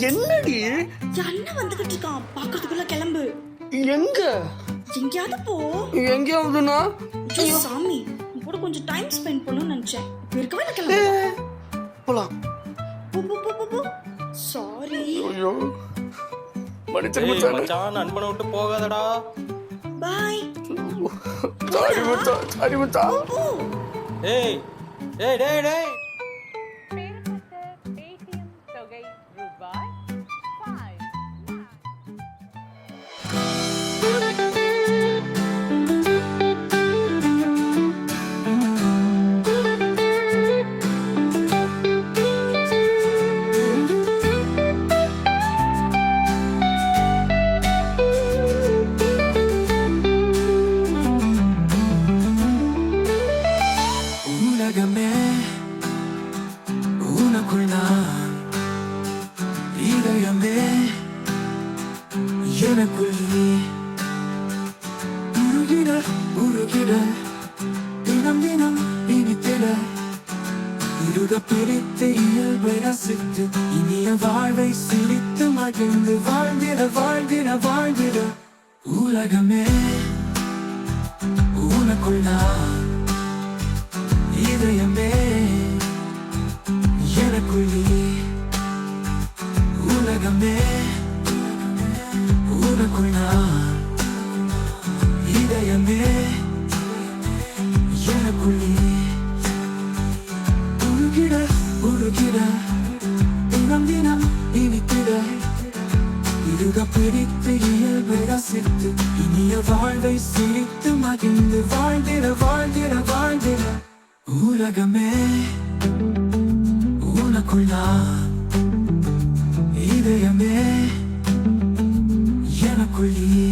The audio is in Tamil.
என்னடி அண்ணன் வந்துகிட்டு இருக்கான், பாக்குறதுக்குள்ள கிளம்பு. எங்க? எங்கேயாவது போ. எங்கேயாவதுனா? ஐயோ சாமி, உன் கூட கொஞ்சம் டைம் ஸ்பெண்ட் பண்ணணும்னு நினைச்சேன். இப்ப இருக்கவே இல்லை, கிளம்பு. போலாம். போ. சாரி. ஐயோ மன்னிச்சிரு மச்சான், நண்பனை விட்டு போகாதடா. பாய். சாரி மச்சான். போ. ஏய் டேய் டேய் டேய் பேடிஎம் தொகை ரூபாய் 5. உலகமே உனக்குள் நான், இதயமே எனக்குள் நீ. உருகிட தினம் தினம் இனித்திட, இருக பிரித்து இயல்பை ரசித்து இனிய வாழ்வை சிரித்து மகிழ்ந்து வாழ்ந்திட. உலகமே உனக்குள் நான், இதயமே எனக்குள் நீ. உலகமே உனக்குள் நான், இதயமே எனக்குள் நீ. உருகிட தினம் தினம் இனித்திட, இருக பிடித்து இயல்பை ரசித்து இனிய வாழ்வை சிரித்து மகிழ்ந்து வாழ்ந்திட. உலகமே உனக்குள் நான், இதயமே எனக்குள் நீ.